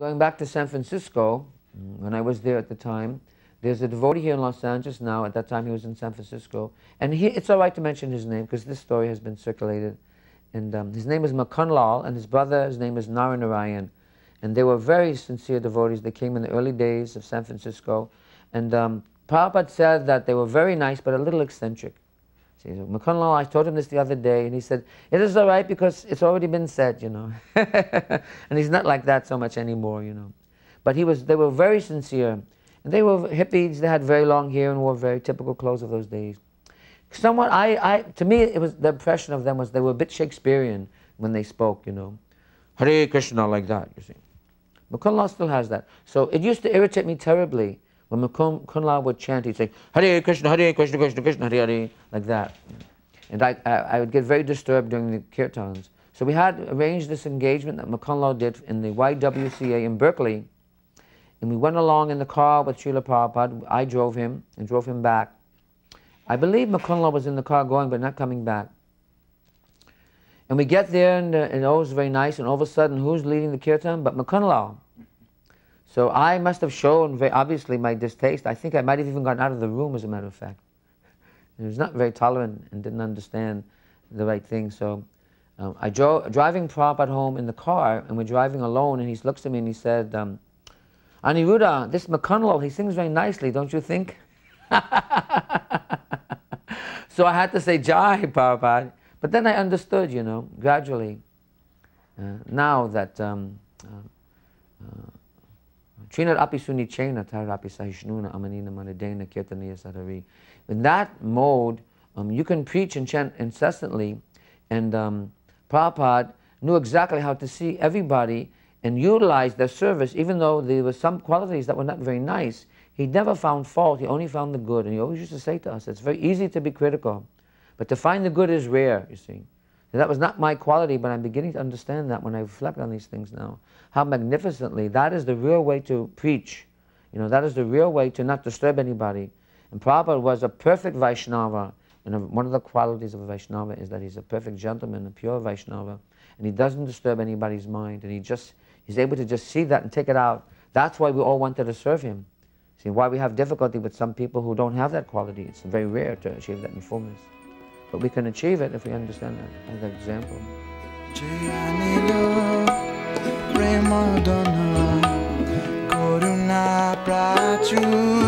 Going back to San Francisco, when I was there at the time, there's a devotee here in Los Angeles now. At that time, he was in San Francisco. And it's all right to mention his name because this story has been circulated. And his name is Makanlal, and his brother, his name is Narayan. And they were very sincere devotees. They came in the early days of San Francisco. And Prabhupada said that they were very nice, but a little eccentric. See, so Makanlal, I told him this the other day, and he said, it is all right because it's already been said, you know. And he's not like that so much anymore, you know. But they were very sincere. And they were hippies, they had very long hair and wore very typical clothes of those days. Somewhat, to me, it was the impression of them was they were a bit Shakespearean when they spoke, you know. Hare Krishna, like that, you see. Makanlal still has that. So it used to irritate me terribly when Makanlal would chant. He'd say, Hare Krishna, Krishna Krishna, Hare Hare, like that. And I would get very disturbed during the kirtans. So we had arranged this engagement that Makanlal did in the YWCA in Berkeley. And we went along in the car with Srila Prabhupada. I drove him and drove him back. I believe Makanlal was in the car going, but not coming back. And we get there, and it was very nice, and all of a sudden, who's leading the kirtan? But Makanlal. So I must have shown, very obviously, my distaste. I think I might have even gotten out of the room, as a matter of fact. He was not very tolerant and didn't understand the right thing. So driving Prabhupada home in the car, and we're driving alone, and he looks at me and he said, Aniruddha, this Makanlal, he sings very nicely, don't you think? So I had to say, Jai, Prabhupada. But then I understood, you know, gradually, now that Trinat api suni chena tarapi sahishnuna amanina manadena kirtaniya sarari. In that mode, you can preach and chant incessantly, and Prabhupada knew exactly how to see everybody and utilize their service, even though there were some qualities that were not very nice. He never found fault, he only found the good. And he always used to say to us, it's very easy to be critical, but to find the good is rare, you see. And that was not my quality, but I'm beginning to understand that when I reflect on these things now. How magnificently, that is the real way to preach. You know, that is the real way to not disturb anybody. And Prabhupada was a perfect Vaishnava. And one of the qualities of a Vaishnava is that he's a perfect gentleman, a pure Vaishnava. And he doesn't disturb anybody's mind. And he's able to just see that and take it out. That's why we all wanted to serve him. See, why we have difficulty with some people who don't have that quality. It's very rare to achieve that in fullness. But we can achieve it if we understand that as an example. Prema Dana Karuna Prachu